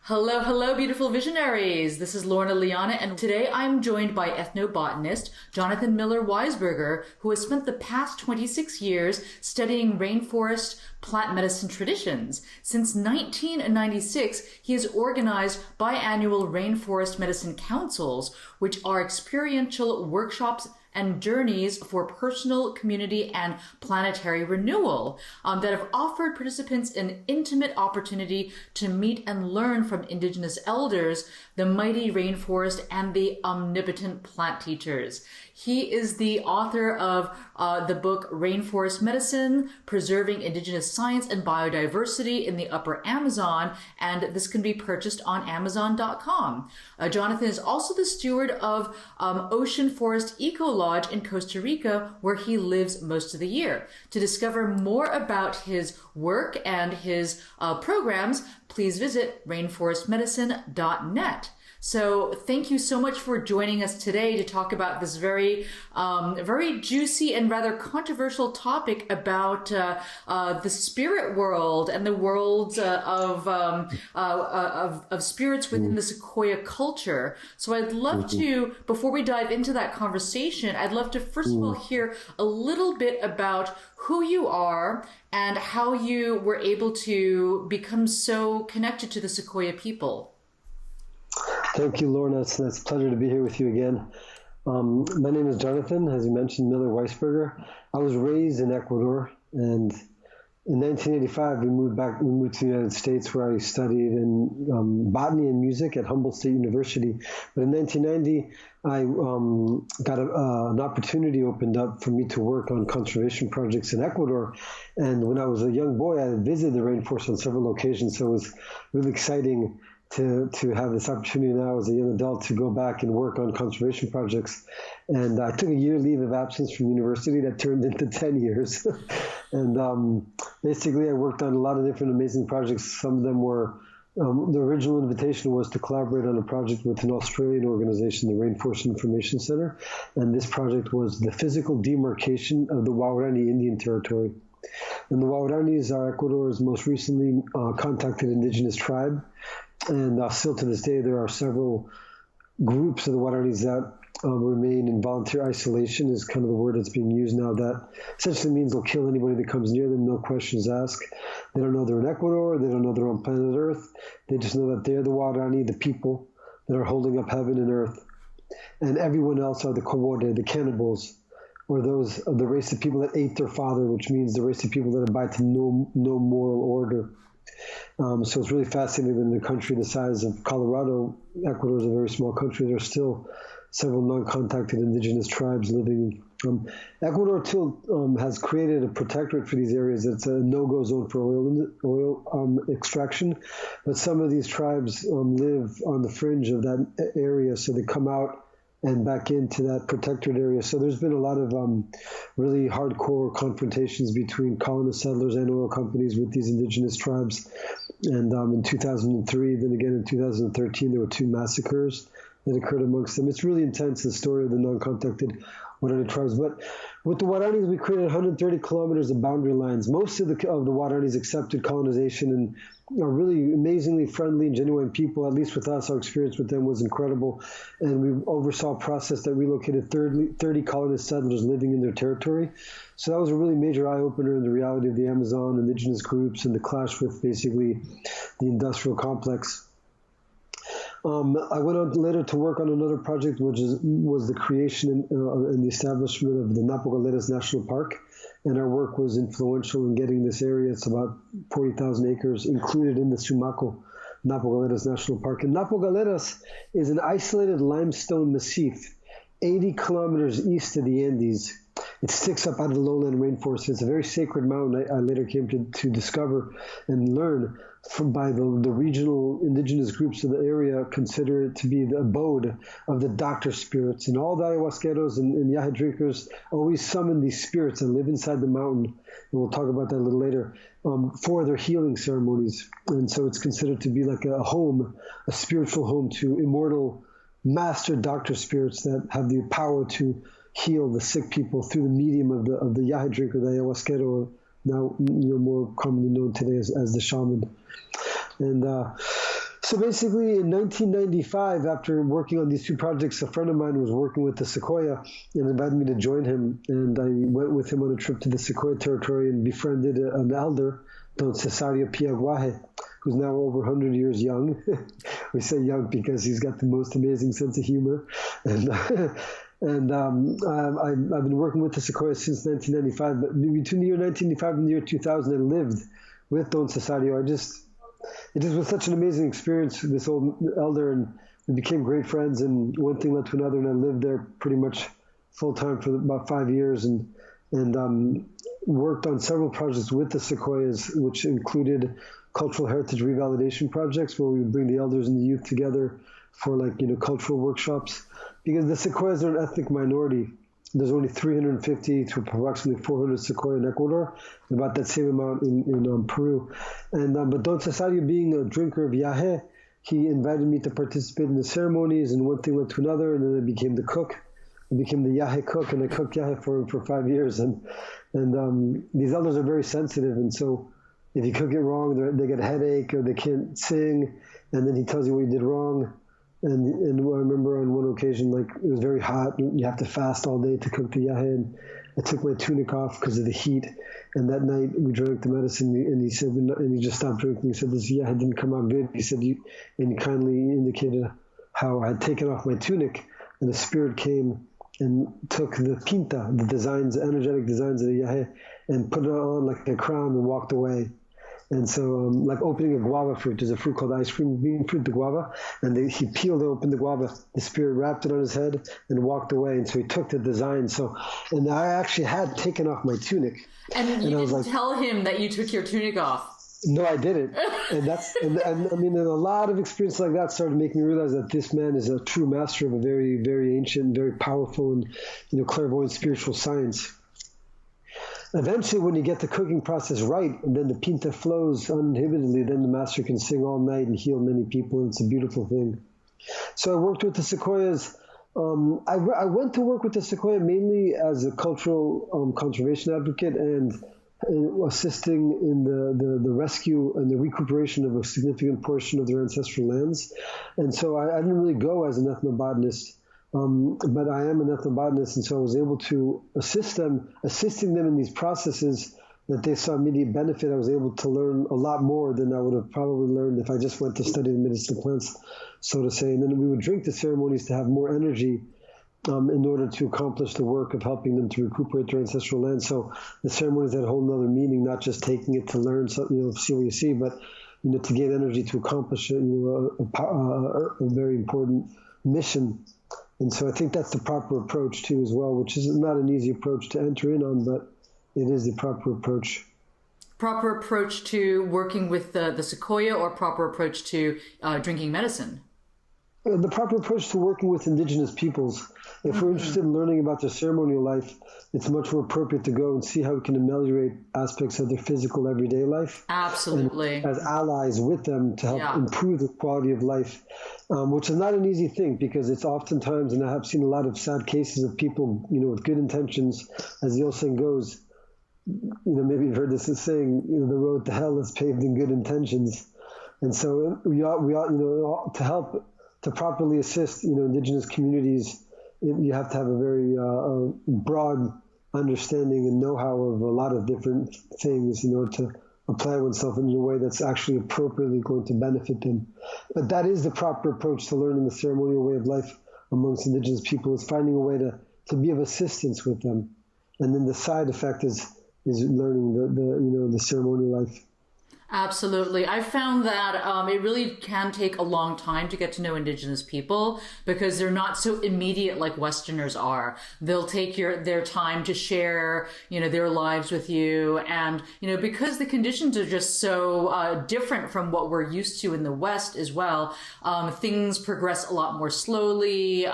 Hello, hello, beautiful visionaries. This is Lorna Liana, and today I'm joined by ethnobotanist Jonathon Miller Weisberger, who has spent the past 26 years studying rainforest plant medicine traditions. Since 1996, he has organized biannual Rainforest Medicine Councils, which are experiential workshops and journeys for personal, community, and planetary renewal that have offered participants an intimate opportunity to meet and learn from indigenous elders, the mighty rainforest, and the omnipotent plant teachers. He is the author of the book Rainforest Medicine, Preserving Indigenous Science and Biodiversity in the Upper Amazon, and this can be purchased on Amazon.com. Jonathon is also the steward of Ocean Forest Ecolodge in Costa Rica, where he lives most of the year. To discover more about his work and his programs, please visit rainforestmedicine.net. So thank you so much for joining us today to talk about this very juicy and rather controversial topic about the spirit world and the world of spirits within the Sequoia culture. So I'd love to, before we dive into that conversation, I'd love to first of all hear a little bit about who you are and how you were able to become so connected to the Sequoia people. Thank you, Lorna. It's a pleasure to be here with you again. My name is Jonathon, as you mentioned, Miller Weisberger. I was raised in Ecuador, and in 1985 we moved to the United States, where I studied in botany and music at Humboldt State University. But in 1990, I got an opportunity opened up for me to work on conservation projects in Ecuador. And when I was a young boy, I had visited the rainforest on several occasions, so it was really exciting to have this opportunity now as a young adult to go back and work on conservation projects. And I took a year leave of absence from university that turned into 10 years. And basically I worked on a lot of different amazing projects. Some of them were, the original invitation was to collaborate on a project with an Australian organization, the Rainforest Information Center. And this project was the physical demarcation of the Waorani Indian Territory. And the Waoranis are Ecuador's most recently contacted indigenous tribe. And still to this day, there are several groups of the Waoranis that remain in volunteer isolation, is kind of the word that's being used now. That essentially means they'll kill anybody that comes near them, no questions asked. They don't know they're in Ecuador. They don't know they're on planet Earth. They just know that they're the Waorani, the people that are holding up heaven and earth. And everyone else are the Kowode, the cannibals, or those of the race of people that ate their father, which means the race of people that abide to no moral order. So it's really fascinating that in a country the size of Colorado, Ecuador is a very small country, there are still several non-contacted indigenous tribes living. Ecuador too has created a protectorate for these areas. It's a no-go zone for oil extraction, but some of these tribes live on the fringe of that area, so they come out and back into that protected area. So there's been a lot of really hardcore confrontations between colonist settlers and oil companies with these indigenous tribes. And in 2003, then again in 2013, there were 2 massacres that occurred amongst them. It's really intense, the story of the non-contacted Waorani tribes. But with the Waoranis, we created 130 kilometers of boundary lines. Most of the Waoranis accepted colonization and are really amazingly friendly and genuine people. At least with us, our experience with them was incredible. And we oversaw a process that relocated 30 colonist settlers living in their territory. So that was a really major eye-opener in the reality of the Amazon, indigenous groups, and the clash with basically the industrial complex. I went on later to work on another project, which was the creation and the establishment of the Napo Galeras National Park. And our work was influential in getting this area, it's about 40,000 acres, included in the Sumaco Napo Galeras National Park. And Napo Galeras is an isolated limestone massif, 80 kilometers east of the Andes. It sticks up out of the lowland rainforest. It's a very sacred mountain. I later came to discover and learn by the regional indigenous groups of the area consider it to be the abode of the doctor spirits. And all the ayahuasqueros and yagé drinkers always summon these spirits that live inside the mountain, and we'll talk about that a little later, for their healing ceremonies. And so it's considered to be like a home, a spiritual home to immortal master doctor spirits that have the power to heal the sick people through the medium of the yagé drink or the ayahuasquero now more commonly known today as the shaman. And so basically in 1995, after working on these two projects, a friend of mine was working with the Sequoia and invited me to join him. And I went with him on a trip to the Sequoia territory and befriended an elder, Don Cesario Pai'joyowatí, who's now over 100 years young. We say young because he's got the most amazing sense of humor. And I've been working with the Sequoia since 1995. But between the year 1995 and the year 2000, I lived with Don Cesario. It just was such an amazing experience, this old elder, and we became great friends, and one thing led to another, and I lived there pretty much full-time for about 5 years, and worked on several projects with the Sequoias, which included cultural heritage revalidation projects, where we would bring the elders and the youth together for cultural workshops, because the Sequoias are an ethnic minority. There's only 350 to approximately 400 Sequoia in Ecuador, and about that same amount in Peru. And but Don Cesario, being a drinker of yagé, he invited me to participate in the ceremonies, and one thing led to another, and then I became the cook. I became the yagé cook, and I cooked yagé for 5 years. And these elders are very sensitive, and so if you cook it wrong, they get a headache or they can't sing, and then he tells you what you did wrong. And I remember on one occasion, it was very hot. You have to fast all day to cook the yagé. And I took my tunic off because of the heat. And that night we drank the medicine, and he said, and he just stopped drinking. He said, this yagé didn't come out good. He said, and he kindly indicated how I had taken off my tunic, and the spirit came and took the pinta, the designs, the energetic designs of the yagé, and put it on like a crown and walked away. And so, like opening a guava fruit, there's a fruit called ice cream bean fruit, the guava, and he peeled open the guava. The spirit wrapped it on his head and walked away. And so he took the design. And I actually had taken off my tunic. And you didn't tell him that you took your tunic off. No, I didn't. And I mean, and a lot of experience like that started making me realize that this man is a true master of a very, very ancient, very powerful, and clairvoyant spiritual science. Eventually, when you get the cooking process right, and then the pinta flows uninhibitedly, then the master can sing all night and heal many people, and it's a beautiful thing. So I worked with the Sequoias. I went to work with the Sequoia mainly as a cultural conservation advocate and assisting in the rescue and the recuperation of a significant portion of their ancestral lands. And so I didn't really go as an ethnobotanist. But I am an ethnobotanist, and so I was able to assisting them in these processes that they saw immediate benefit. I was able to learn a lot more than I would have probably learned if I just went to study the medicinal plants, so to say. And then we would drink the ceremonies to have more energy in order to accomplish the work of helping them to recuperate their ancestral land. So the ceremonies had a whole other meaning, not just taking it to learn, see what you see, but to gain energy to accomplish a very important mission. And so I think that's the proper approach too, as well, which is not an easy approach to enter in on, but it is the proper approach. Proper approach to working with the Sequoia, or proper approach to drinking medicine? The proper approach to working with indigenous peoples. If we're interested in learning about their ceremonial life, it's much more appropriate to go and see how we can ameliorate aspects of their physical everyday life. Absolutely. And as allies with them to help improve the quality of life, which is not an easy thing, because it's oftentimes, and I have seen a lot of sad cases of people, with good intentions, as the old saying goes, maybe you've heard this saying, the road to hell is paved in good intentions. And so we ought to help to properly assist, indigenous communities. You have to have a very broad understanding and know-how of a lot of different things in order to apply oneself in a way that's actually appropriately going to benefit them. But that is the proper approach to learning the ceremonial way of life amongst indigenous people, is finding a way to be of assistance with them. And then the side effect is learning the ceremonial life. Absolutely. I found that it really can take a long time to get to know indigenous people, because they're not so immediate like Westerners are. They'll take their time to share, their lives with you. And, because the conditions are just so different from what we're used to in the West as well, things progress a lot more slowly.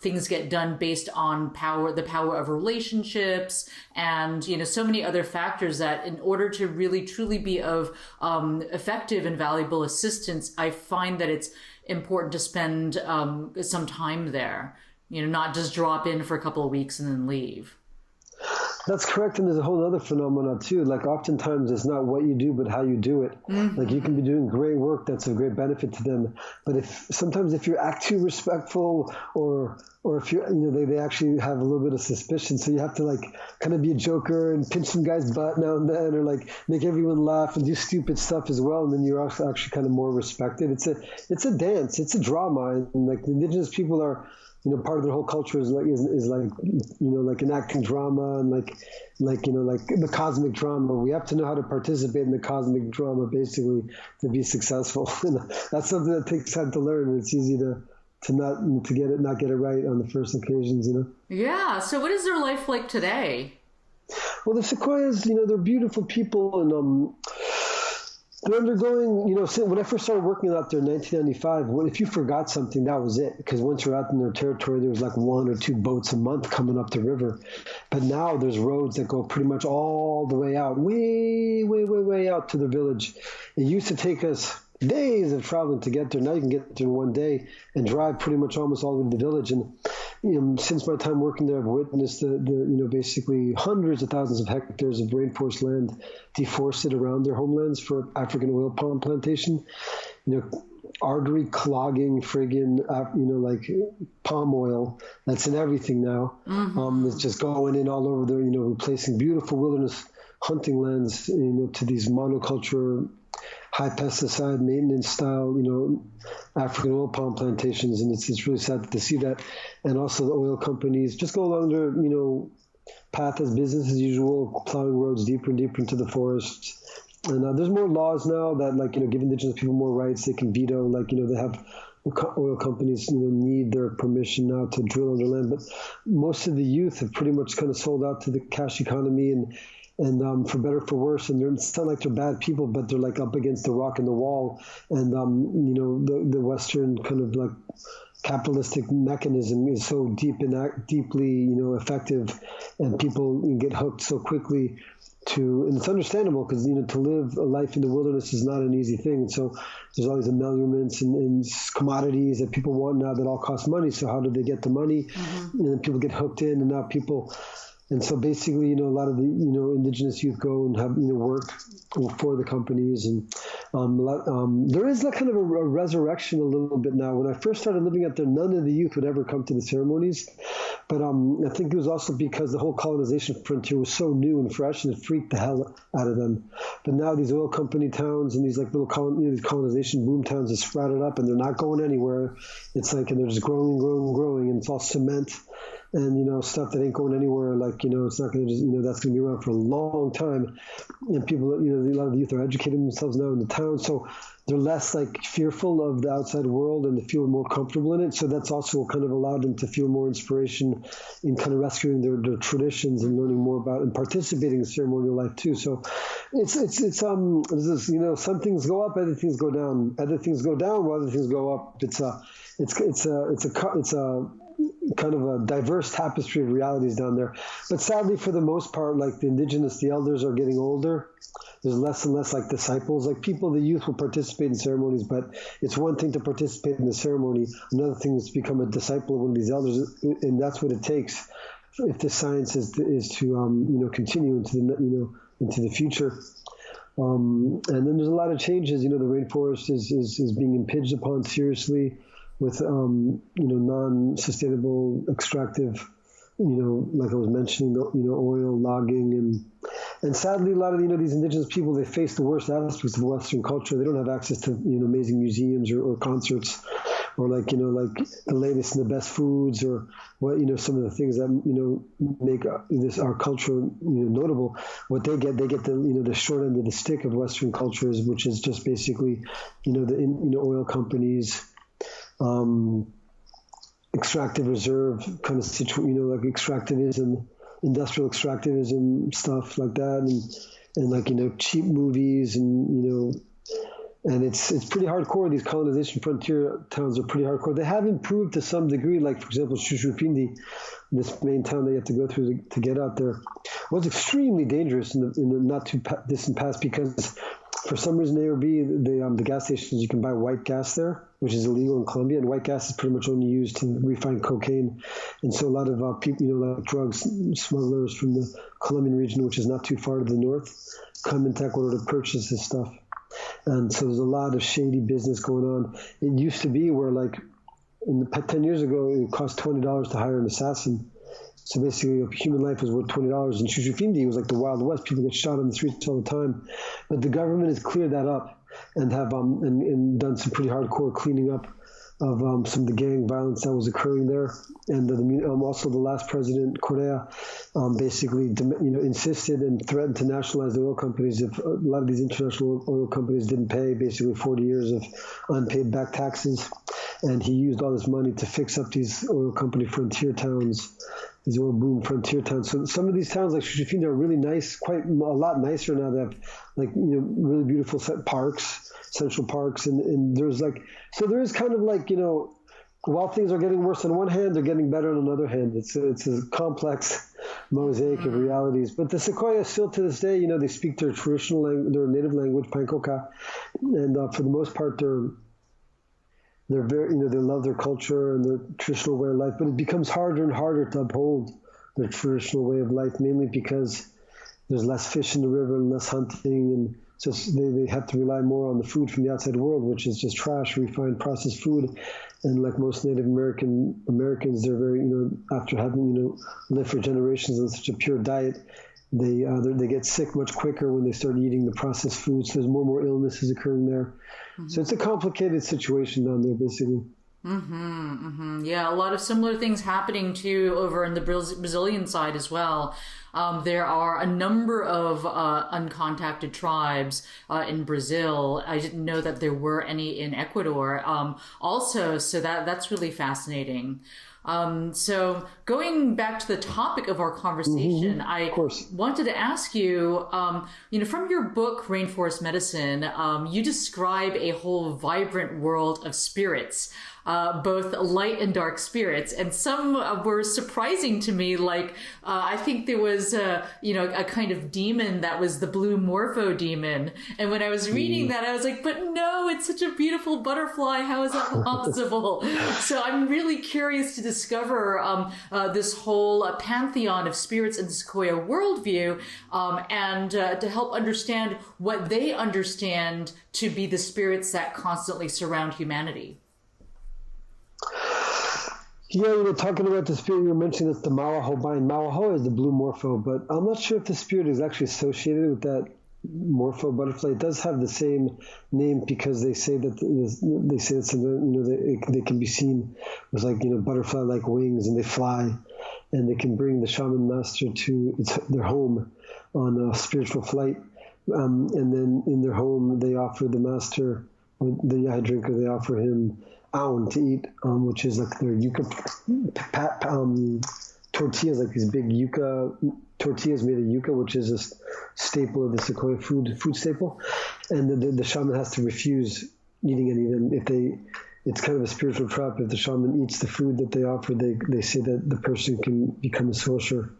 Things get done based on the power of relationships, and, so many other factors that, in order to really truly be of effective and valuable assistance, I find that it's important to spend some time there, not just drop in for a couple of weeks and then leave. That's correct, and there's a whole other phenomenon too. Like oftentimes it's not what you do, but how you do it. Mm-hmm. Like you can be doing great work that's of great benefit to them, but if you act too respectful, or if they actually have a little bit of suspicion, so you have to like kind of be a joker and pinch some guy's butt now and then, or like make everyone laugh and do stupid stuff as well, and then you're also actually kind of more respected. It's a dance, it's a drama, and like the indigenous people are. Part of their whole culture is like enacting drama and like the cosmic drama. We have to know how to participate in the cosmic drama, basically, to be successful. That's something that takes time to learn. And it's easy to not get it right on the first occasions. Yeah. So, what is their life like today? Well, the Sequoias, they're beautiful people, and they're undergoing, when I first started working out there in 1995, if you forgot something, that was it. Because once you're out in their territory, there was like 1 or 2 boats a month coming up the river. But now there's roads that go pretty much all the way out, way, way, way, way out to the village. It used to take us days of traveling to get there. Now you can get there in one day and drive pretty much almost all the way to the village. And since my time working there, I've witnessed the basically hundreds of thousands of hectares of rainforest land deforested around their homelands for African oil palm plantation. Artery clogging friggin', like palm oil that's in everything now. Mm-hmm. It's just going in all over there, replacing beautiful wilderness hunting lands, to these monoculture, high pesticide maintenance style, African oil palm plantations. And it's really sad to see that. And also the oil companies just go along their, path as business as usual, plowing roads deeper and deeper into the forest. And there's more laws now that, give indigenous people more rights. They can veto, they have oil companies, need their permission now to drill on their land. But most of the youth have pretty much kind of sold out to the cash economy and for better or for worse, and it's not like they're bad people, but they're like up against the rock and the wall, and the Western kind of like capitalistic mechanism is so deeply effective, and people get hooked so quickly and it's understandable because to live a life in the wilderness is not an easy thing, and so there's all these emoluments and commodities that people want now that all cost money. So how do they get the money? Mm-hmm. And then people get hooked in, and now people. And so basically, a lot of the, indigenous youth go and have, work for the companies. And there is like kind of a resurrection a little bit now. When I first started living out there, none of the youth would ever come to the ceremonies. But I think it was also because the whole colonization frontier was so new and fresh, and it freaked the hell out of them. But now these oil company towns and these like little these colonization boom towns are sprouted up, and they're not going anywhere. It's like, and they're just growing, and it's all cement. And, stuff that ain't going anywhere, it's not going to just, that's going to be around for a long time. And people, a lot of the youth are educating themselves now in the town. So they're less fearful of the outside world, and they feel more comfortable in it. So that's also kind of allowed them to feel more inspiration in kind of rescuing their traditions and learning more about and participating in ceremonial life too. So it's some things go up, other things go down. Other things go down while other things go up. It's a kind of a diverse tapestry of realities down there. But sadly, for the most part, the elders are getting older. There's less and less disciples. The youth will participate in ceremonies, but it's one thing to participate in the ceremony. Another thing is to become a disciple of one of these elders, and that's what it takes if the science is to continue into the future. And then there's a lot of changes. The rainforest is being impinged upon seriously with non-sustainable extractive, like I was mentioning, oil logging, and sadly a lot of these indigenous people, they face the worst aspects of Western culture. They don't have access to amazing museums or concerts, or the latest and the best foods, or what some of the things that make our culture notable. What they get the short end of the stick of Western cultures, which is just basically the oil companies. Extractive reserve kind of extractivism, industrial extractivism, stuff like that, and cheap movies, and it's pretty hardcore. These colonization frontier towns are pretty hardcore. They have improved to some degree, for example, Jujupai, this main town that you have to go through to get out there, was extremely dangerous in the not too distant past, because for some reason, A or B, the gas stations, you can buy white gas there, which is illegal in Colombia, and white gas is pretty much only used to refine cocaine. And so a lot of people, like drugs smugglers from the Colombian region, which is not too far to the north, come into Ecuador to purchase this stuff. And so there's a lot of shady business going on. It used to be where, like, 10 years ago, it cost $20 to hire an assassin. So basically, a human life was worth $20. In Jujufindi, it was like the Wild West. People get shot on the streets all the time. But the government has cleared that up and have and done some pretty hardcore cleaning up of some of the gang violence that was occurring there. And also the last president, Correa, basically insisted and threatened to nationalize the oil companies if a lot of these international oil companies didn't pay basically 40 years of unpaid back taxes. And he used all this money to fix up these oil company frontier towns, these oil boom frontier towns. So some of these towns like Jujufindi are really nice, quite a lot nicer now. They have really beautiful parks, central parks, and there's so there is kind of while things are getting worse on one hand, they're getting better on another hand. It's a complex mosaic of realities. But the Sequoia still to this day, they speak their traditional language, their native language, Pancoca, and for the most part, they're very, they love their culture and their traditional way of life, but it becomes harder and harder to uphold their traditional way of life, mainly because there's less fish in the river and less hunting, and so they have to rely more on the food from the outside world, which is just trash, refined, processed food. And like most Native Americans, they're very, after having, lived for generations on such a pure diet, they get sick much quicker when they start eating the processed foods. So there's more and more illnesses occurring there. Mm-hmm. So it's a complicated situation down there, basically. Mm-hmm, mm-hmm. Yeah, a lot of similar things happening too over in the Brazilian side as well. There are a number of uncontacted tribes in Brazil. I didn't know that there were any in Ecuador also, so that's really fascinating. So going back to the topic of our conversation, I wanted to ask you, from your book, Rainforest Medicine, you describe a whole vibrant world of spirits, both light and dark spirits. And some were surprising to me. Like, I think there was, a kind of demon that was the blue morpho demon. And when I was reading that, I was like, but no, it's such a beautiful butterfly. How is that possible? So I'm really curious to discover this whole pantheon of spirits in the Sequoia worldview, and to help understand what they understand to be the spirits that constantly surround humanity. Yeah, talking about the spirit, you were mentioning it's the Mawajopai. Mawajo is the blue morpho, but I'm not sure if the spirit is actually associated with that morpho butterfly. It does have the same name because they say that they can be seen with butterfly-like wings, and they fly, and they can bring the shaman master to their home on a spiritual flight, and then in their home they offer the master, or the yagé drinker, they offer him aun to eat, which is like their yucca tortillas, like these big yucca tortillas made of yucca, which is a staple of the Sequoia food staple. And the shaman has to refuse eating any of them. It's kind of a spiritual trap. If the shaman eats the food that they offer, they say that the person can become a sorcerer.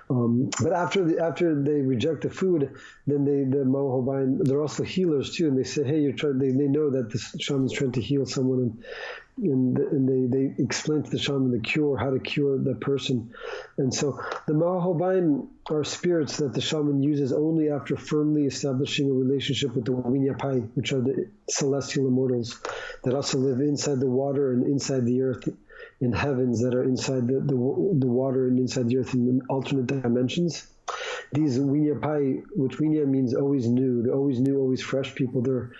But after they reject the food, then the Mawajopai, they're also healers too, and they say, hey, they know that the shaman's trying to heal someone, and they explain to the shaman how to cure the person. And so the Mawajopai are spirits that the shaman uses only after firmly establishing a relationship with the Wiñapai, which are the celestial immortals that also live inside the water and inside the earth, in heavens that are inside the water and inside the earth in alternate dimensions. These Wiñapai, which Wiña means always new, they're always new, always fresh people. They're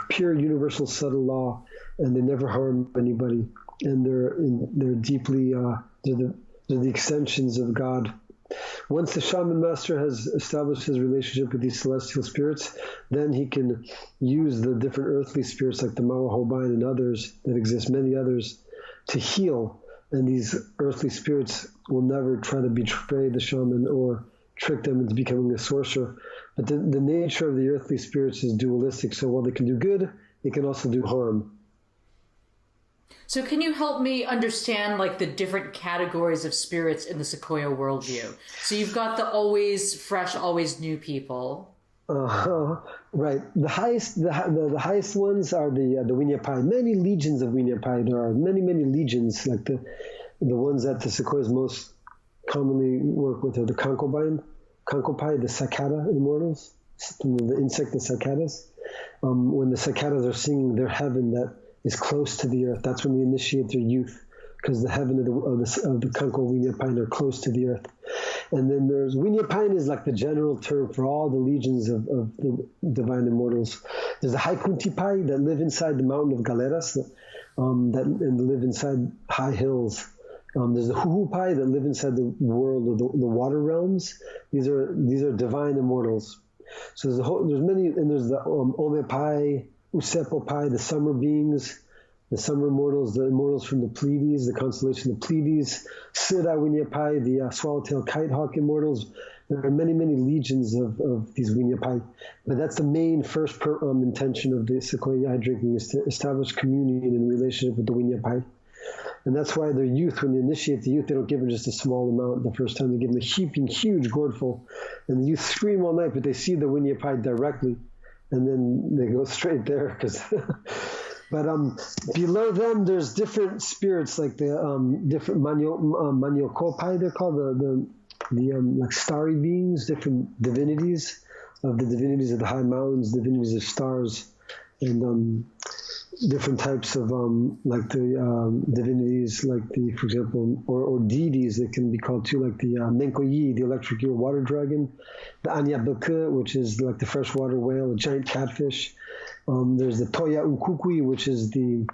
pure universal subtle law, and they never harm anybody. And they're deeply they're the extensions of God. Once the shaman master has established his relationship with these celestial spirits, then he can use the different earthly spirits like the Mawajopai and others that exist, many others, to heal. And these earthly spirits will never try to betray the shaman or trick them into becoming a sorcerer. But the nature of the earthly spirits is dualistic. So while they can do good, they can also do harm. So can you help me understand the different categories of spirits in the Sequoia worldview? So you've got the always fresh, always new people. Right. The highest ones are the Wiñapai. Many legions of Wiñapai. There are many legions. Like the ones that the sequoias most commonly work with are the Concopai, the cicada immortals, the insect, the cicadas. When the cicadas are singing their heaven that is close to the earth, that's when they initiate their youth, because the heaven of the Conco Wiñapai are close to the earth. And then there's Wiñapai is like the general term for all the legions of the divine immortals. There's the Haikuntipai that live inside the mountain of Galeras, that live inside high hills. There's the Jujupai that live inside the world of the water realms. These are divine immortals. So there's many, and there's the Omepai, Usepopai, the summer beings, the summer immortals, the immortals from the Pleiades, the constellation of the Pleiades, Sira Wiñapai, the swallowtail kitehawk immortals. There are many legions of these Wiñapai. But that's the main first intention of the Sequoia drinking, is to establish communion and relationship with the Wiñapai. And that's why their youth, when they initiate the youth, they don't give them just a small amount the first time. They give them a heaping, huge gourdful. And the youth scream all night, but they see the Wiñapai directly. And then they go straight there. But below them, there's different spirits, like the different Mawajopai, they're called, the like starry beings, different divinities of the high mountains, divinities of stars, and different types of like the divinities, like for example, or deities that can be called too, like the Menkoyi, the electric eel water dragon, the Anyabeke, which is like the freshwater whale, a giant catfish. There's the Toya Unkukui, which is the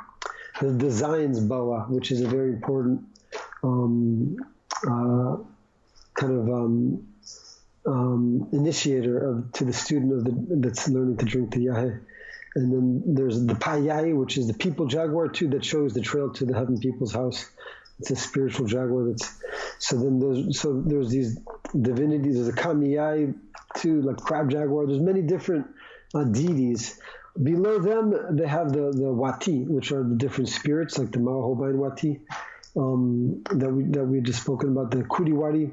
Zion's boa, which is a very important initiator to the student that's learning to drink the yagé. And then there's the Pai'joyowatí, which is the people jaguar too, that shows the trail to the heaven people's house. It's a spiritual jaguar. There's these divinities. There's a Kamiyai too, like crab jaguar. There's many different deities. Below them, they have the Watí, which are the different spirits, like the Mawajopai Watí that we just spoken about. The Curiwaripai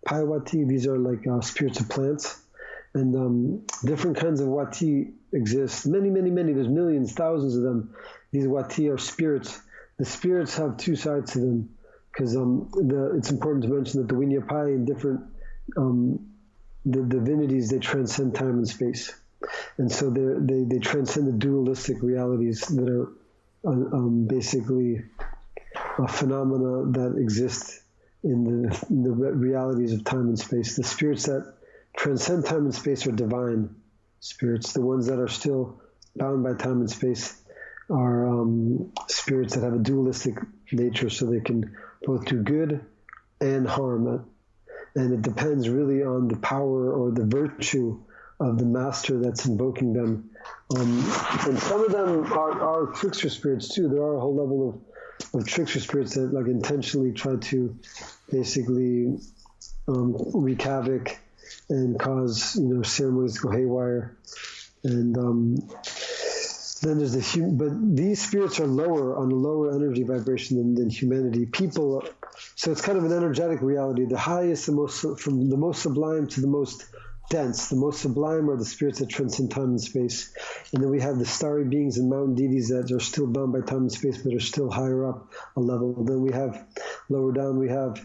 Watí. These are like spirits of plants, and different kinds of Watí exist. Many. There's millions, thousands of them. These Watí are spirits. The spirits have two sides to them, because it's important to mention that the Wiñapai and different the divinities, they transcend time and space, and so they transcend the dualistic realities that are basically a phenomena that exist in the realities of time and space. The spirits that transcend time and space are divine spirits. The ones that are still bound by time and space are spirits that have a dualistic nature, so they can both do good and harm. And it depends really on the power or the virtue of the master that's invoking them. And some of them are trickster spirits too. There are a whole level of trickster spirits that like intentionally try to basically wreak havoc and cause ceremonies to go haywire. And then there's but these spirits are on a lower energy vibration than humanity. People, so it's kind of an energetic reality. The highest, from the most sublime to the most dense. The most sublime are the spirits that transcend time and space. And then we have the starry beings and mountain deities that are still bound by time and space, but are still higher up a level. Then we have, lower down, we have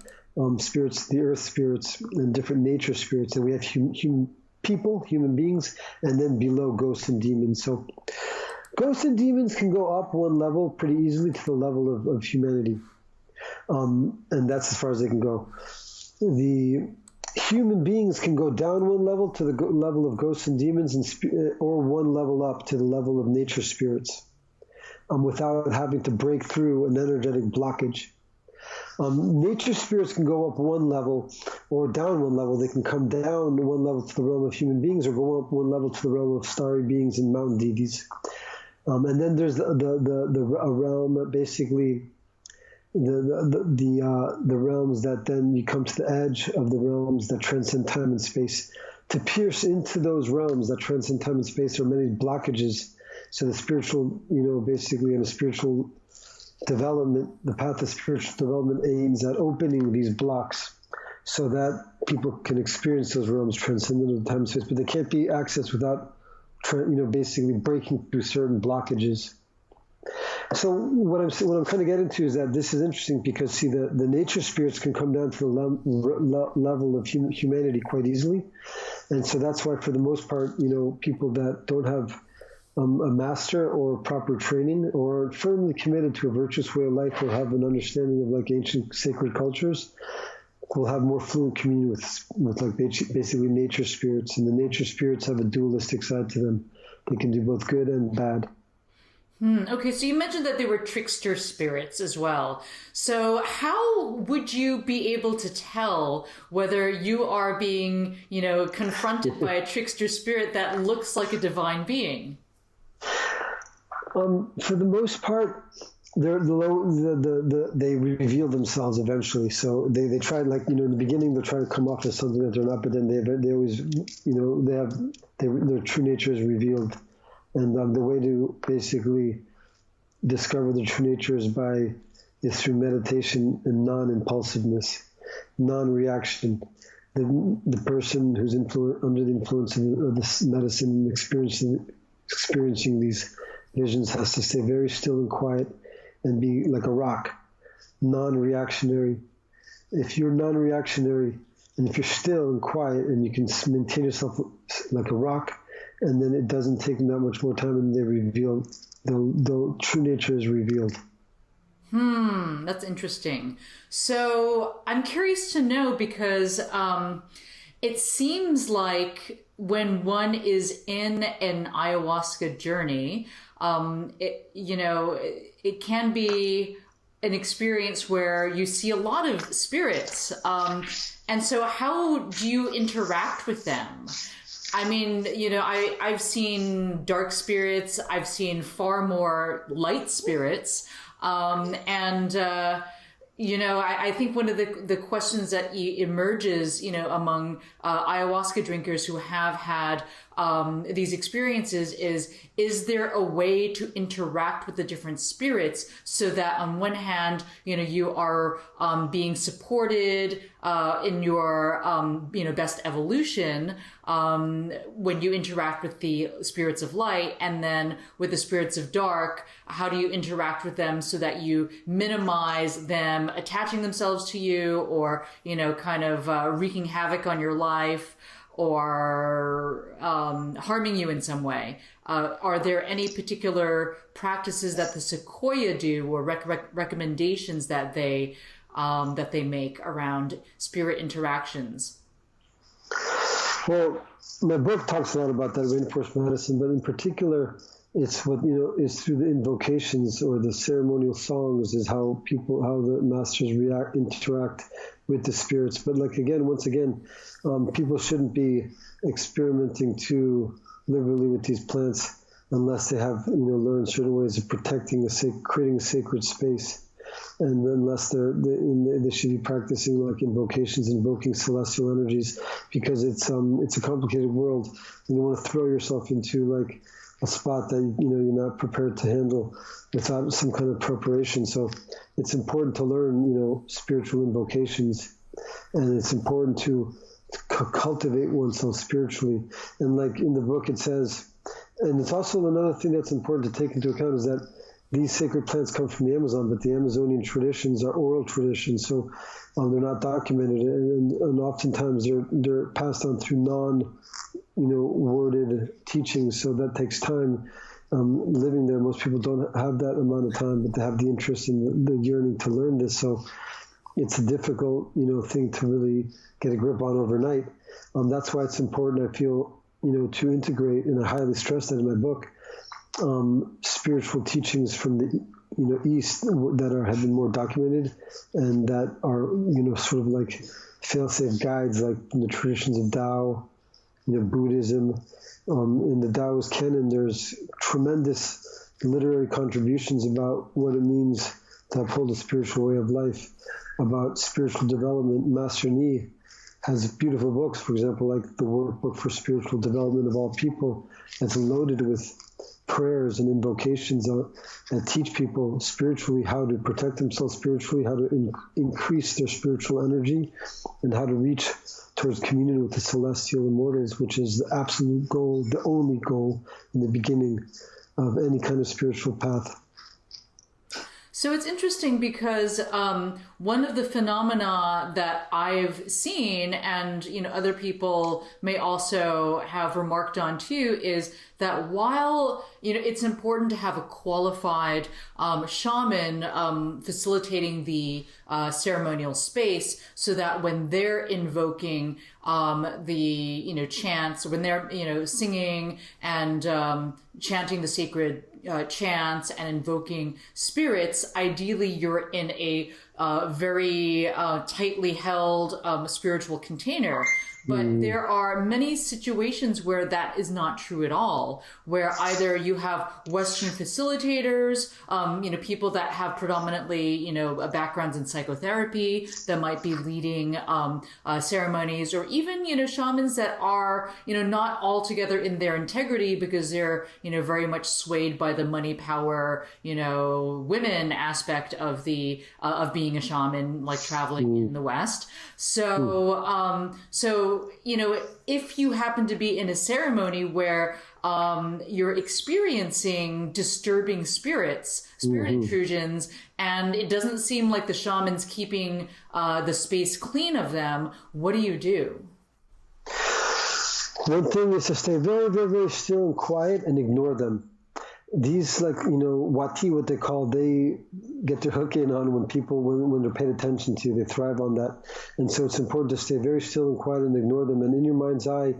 spirits, the earth spirits, and different nature spirits. And we have human beings, and then below ghosts and demons. So ghosts and demons can go up one level pretty easily to the level of humanity. And that's as far as they can go. The human beings can go down one level to the level of ghosts and demons, or one level up to the level of nature spirits, without having to break through an energetic blockage. Nature spirits can go up one level or down one level. They can come down one level to the realm of human beings, or go up one level to the realm of starry beings and mountain deities. And then there's a realm, basically the realms that then you come to the edge of the realms that transcend time and space. To pierce into those realms that transcend time and space, there are many blockages. So the spiritual, basically in a spiritual development, the path of spiritual development aims at opening these blocks so that people can experience those realms transcendent of time and space, but they can't be accessed without, basically breaking through certain blockages. So what I'm trying to get into is that this is interesting because, see, the nature spirits can come down to the level of humanity quite easily. And so that's why, for the most part, people that don't have a master or proper training or firmly committed to a virtuous way of life or have an understanding of like ancient sacred cultures will have more fluent communion with like basically nature spirits. And the nature spirits have a dualistic side to them. They can do both good and bad. Okay, so you mentioned that they were trickster spirits as well. So how would you be able to tell whether you are being, confronted by a trickster spirit that looks like a divine being? For the most part, they reveal themselves eventually. So they try, like, in the beginning, they'll try to come off as something that they're not, but then they always, their true nature is revealed. And the way to basically discover the true nature is through meditation and non-impulsiveness, non-reaction. The person who's under the influence of this medicine and experiencing these visions has to stay very still and quiet and be like a rock, non-reactionary. If you're non-reactionary and if you're still and quiet and you can maintain yourself like a rock, and then it doesn't take them that much more time, and they reveal the true nature is revealed. That's interesting. So I'm curious to know because it seems like when one is in an ayahuasca journey, it can be an experience where you see a lot of spirits. And so how do you interact with them? I mean, I've seen dark spirits. I've seen far more light spirits. I think one of the questions that emerges, among ayahuasca drinkers who have had these experiences is there a way to interact with the different spirits so that on one hand, you are being supported in your, best evolution when you interact with the spirits of light, and then with the spirits of dark, how do you interact with them so that you minimize them attaching themselves to you or, wreaking havoc on your life or harming you in some way? Are there any particular practices that the Sequoia do or recommendations that they make around spirit interactions? Well, my book talks a lot about that rainforest medicine, but in particular, it's what is through the invocations or the ceremonial songs is how the masters interact with the spirits. But once again, people shouldn't be experimenting too liberally with these plants unless they have learned certain ways of protecting creating a sacred space. And unless they should be practicing like invocations, invoking celestial energies, because it's a complicated world. You don't want to throw yourself into like a spot that you're not prepared to handle without some kind of preparation. So it's important to learn spiritual invocations, and it's important to cultivate oneself spiritually. And like in the book it says, and it's also another thing that's important to take into account is that these sacred plants come from the Amazon, but the Amazonian traditions are oral traditions, so they're not documented, and oftentimes they're passed on through worded teachings. So that takes time. Living there, most people don't have that amount of time, but they have the interest and the yearning to learn this. So it's a difficult, thing to really get a grip on overnight. That's why it's important, I feel, to integrate, and I highly stress that in my book, spiritual teachings from the East that have been more documented and that are sort of like fail-safe guides, like in the traditions of Tao, Buddhism. In the Taoist canon, there's tremendous literary contributions about what it means to uphold a spiritual way of life, about spiritual development. Master Ni has beautiful books, for example, like the Workbook for Spiritual Development of All People, that's loaded with prayers and invocations that teach people spiritually how to protect themselves spiritually, how to increase their spiritual energy, and how to reach towards communion with the celestial immortals, which is the absolute goal, the only goal in the beginning of any kind of spiritual path. So it's interesting because one of the phenomena that I've seen, and other people may also have remarked on too, is that while it's important to have a qualified shaman facilitating the ceremonial space, so that when they're invoking the chants, when they're singing and chanting the sacred chants and invoking spirits, ideally you're in a very tightly held spiritual container. But there are many situations where that is not true at all, where either you have Western facilitators, people that have predominantly, backgrounds in psychotherapy that might be leading ceremonies, or even, shamans that are, not altogether in their integrity because they're, very much swayed by the money, power, women aspect of of being a shaman, like traveling in the West. So, if you happen to be in a ceremony where you're experiencing disturbing spirit intrusions, and it doesn't seem like the shaman's keeping the space clean of them, what do you do? One thing is to stay very, very, very still and quiet and ignore them. These, Watí, what they call, they get their hook in on when they're paid attention to, they thrive on that. And so it's important to stay very still and quiet and ignore them. And in your mind's eye,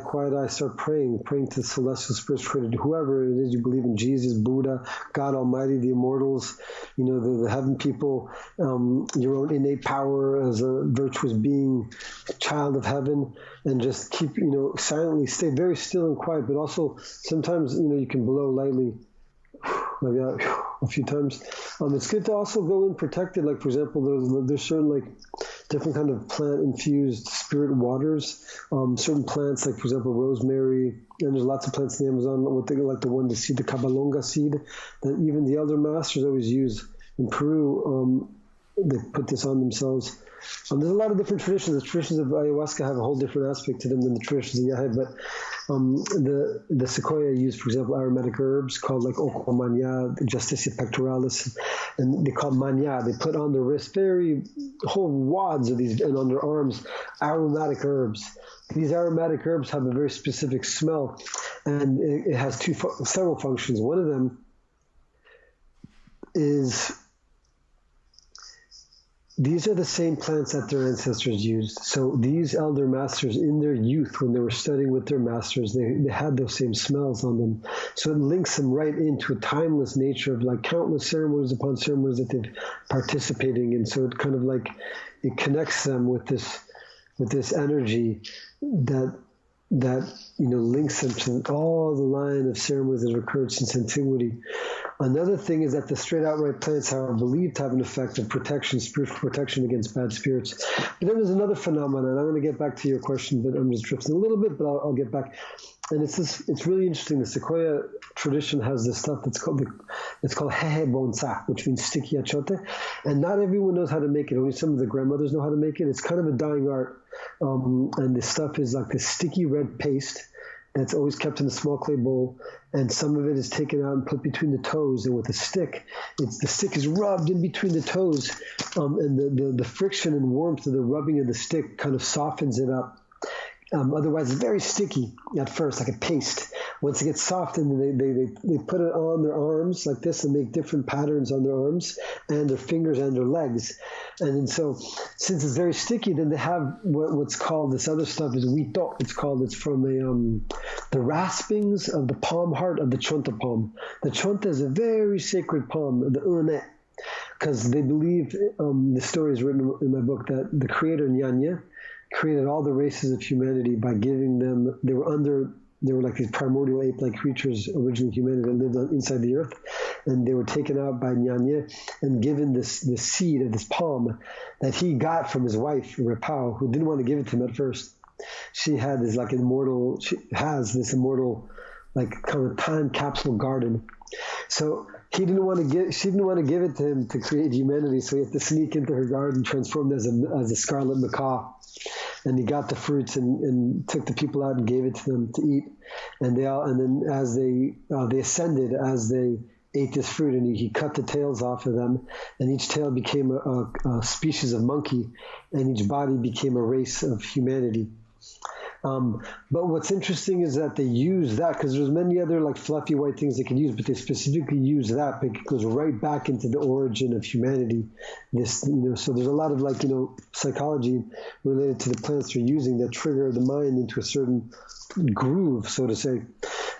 quiet eye, start praying to the celestial spirits created, whoever it is you believe in, Jesus, Buddha, God Almighty, the immortals, the heaven people, your own innate power as a virtuous being, child of heaven, and just keep, silently, stay very still and quiet. But also sometimes, you can blow lightly like that a few times. It's good to also go in protected. Like, for example, there's certain different kind of plant infused spirit waters. Certain plants, like for example rosemary, and there's lots of plants in the Amazon. What they like, the seed, the cabalonga seed, that even the elder masters always use in Peru. They put this on themselves. There's a lot of different traditions. The traditions of ayahuasca have a whole different aspect to them than the traditions of yagé, but the sequoia used, for example, aromatic herbs called like ocomania, justicia pectoralis, and they call mania. They put on their wrist whole wads of these, and on their arms, aromatic herbs. These aromatic herbs have a very specific smell, and it has several functions. One of them is, these are the same plants that their ancestors used. So these elder masters in their youth, when they were studying with their masters, they had those same smells on them. So it links them right into a timeless nature of countless ceremonies upon ceremonies that they've participating in. So it kind of it connects them with this energy that links them to all the line of ceremonies that have occurred since antiquity. Another thing is that the straight outright plants are believed to have an effect of protection, spiritual protection against bad spirits. But then there's another phenomenon, and I'm going to get back to your question, but I'm just drifting a little bit, but I'll get back. And it's really interesting. The sequoia tradition has this stuff it's called hehe bonsa, which means sticky achote, and not everyone knows how to make it. Only some of the grandmothers know how to make it. It's kind of a dying art, and this stuff is like this sticky red paste that's always kept in a small clay bowl, and some of it is taken out and put between the toes, and with a stick, the stick is rubbed in between the toes, and the friction and warmth of the rubbing of the stick kind of softens it up. Otherwise, it's very sticky at first, like a paste. Once it gets soft, and they put it on their arms like this and make different patterns on their arms and their fingers and their legs. And then so, since it's very sticky, then they have what's called, this other stuff is huito. It's from the raspings of the palm heart of the chonta palm. The chonta is a very sacred palm, the une, because they believe, the story is written in my book, that the creator Ñaña created all the races of humanity by giving them, they were like these primordial ape-like creatures, originally humanity, that lived inside the earth, and they were taken out by Ñaña and given this seed of this palm that he got from his wife, Rapao, who didn't want to give it to him at first. She has this immortal like kind of time capsule garden. So she didn't want to give it to him to create humanity. So he had to sneak into her garden, transformed as a scarlet macaw. And he got the fruits and took the people out and gave it to them to eat. And then as they ascended, as they ate this fruit, and he cut the tails off of them, and each tail became a species of monkey, and each body became a race of humanity. But what's interesting is that they use that, because there's many other like fluffy white things they can use, but they specifically use that because it goes right back into the origin of humanity. So there's a lot of psychology related to the plants they're using that trigger the mind into a certain groove, so to say.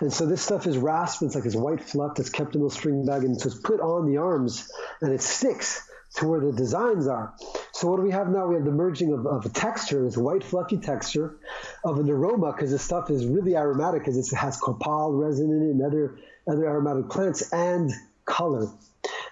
And so this stuff is rasped. It's like this white fluff that's kept in a string bag, and so it's put on the arms, and it sticks to where the designs are. So what do we have now? We have the merging of a texture, this white fluffy texture, of an aroma, because this stuff is really aromatic, because it has copal resin in it and other aromatic plants, and color.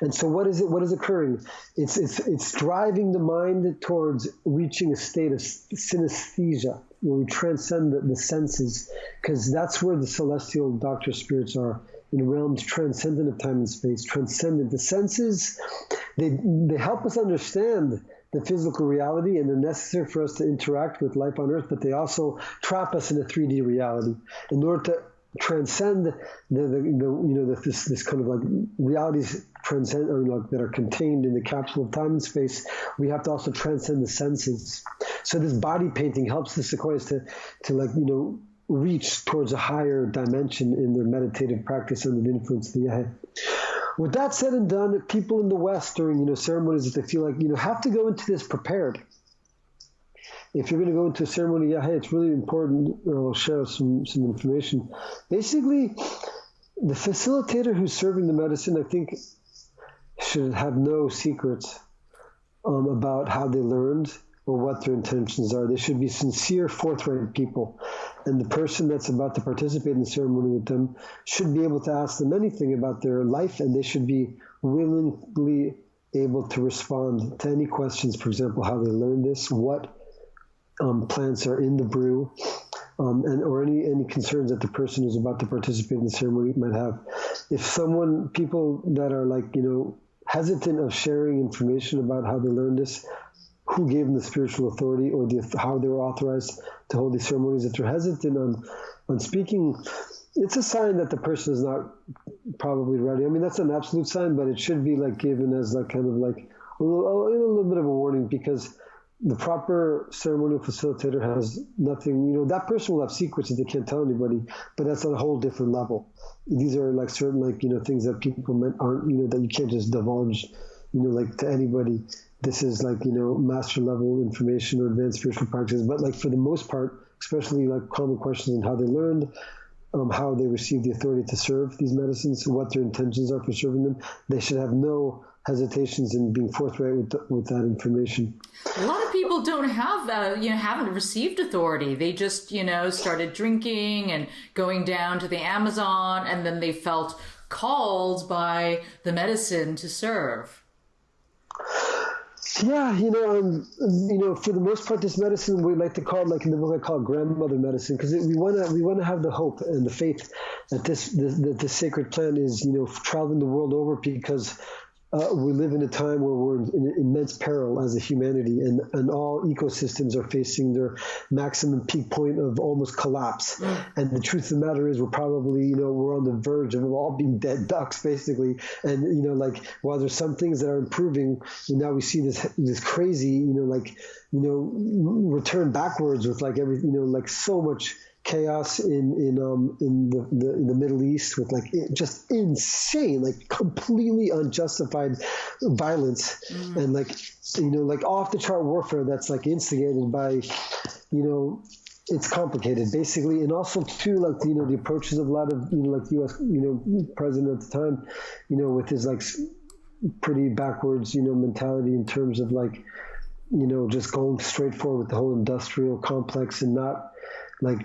And so what is occurring? It's driving the mind towards reaching a state of synesthesia, where we transcend the senses, because that's where the celestial doctor spirits are, in realms transcendent of time and space, transcendent. The senses, they help us understand the physical reality, and they're necessary for us to interact with life on Earth, but they also trap us in a 3D reality. In order to transcend this kind of like realities that are contained in the capsule of time and space, we have to also transcend the senses. So this body painting helps the sequoias to reach towards a higher dimension in their meditative practice under the influence of the yagé. With that said and done, people in the West during ceremonies that they feel like have to go into this prepared. If you're going to go into a ceremony, it's really important. I'll share some information. Basically, the facilitator who's serving the medicine, I think, should have no secrets about how they learned or what their intentions are. They should be sincere, forthright people. And the person that's about to participate in the ceremony with them should be able to ask them anything about their life, and they should be willingly able to respond to any questions, for example, how they learned this, what plants are in the brew, or any concerns that the person who's about to participate in the ceremony might have. If people that are hesitant of sharing information about how they learned this, who gave them the spiritual authority, or how they were authorized to hold these ceremonies, if they're hesitant on speaking, it's a sign that the person is not probably ready. I mean, that's an absolute sign, but it should be given as a little bit of a warning, because the proper ceremonial facilitator has nothing, that person will have secrets that they can't tell anybody, but that's on a whole different level. These are certain things that people aren't, that you can't just divulge, to anybody. This is master level information or advanced spiritual practices. But for the most part, especially common questions on how they learned, how they received the authority to serve these medicines, what their intentions are for serving them, they should have no hesitations in being forthright with that information. A lot of people don't have haven't received authority. They just, started drinking and going down to the Amazon, and then they felt called by the medicine to serve. Yeah, for the most part, this medicine we like to call, in the book I call it grandmother medicine, because we want to have the hope and the faith that this sacred plant is traveling the world over, because we live in a time where we're in immense peril as a humanity, and all ecosystems are facing their maximum peak point of almost collapse. And the truth of the matter is, we're probably, we're on the verge of all being dead ducks, basically. And, while there's some things that are improving, now we see this crazy, return backwards with everything, so much chaos in the Middle East, with just insane, completely unjustified violence, and off the chart warfare that's instigated by, it's complicated basically, and also too the approaches of a lot of U.S. president at the time, with his pretty backwards mentality in terms of just going straight forward with the whole industrial complex, and not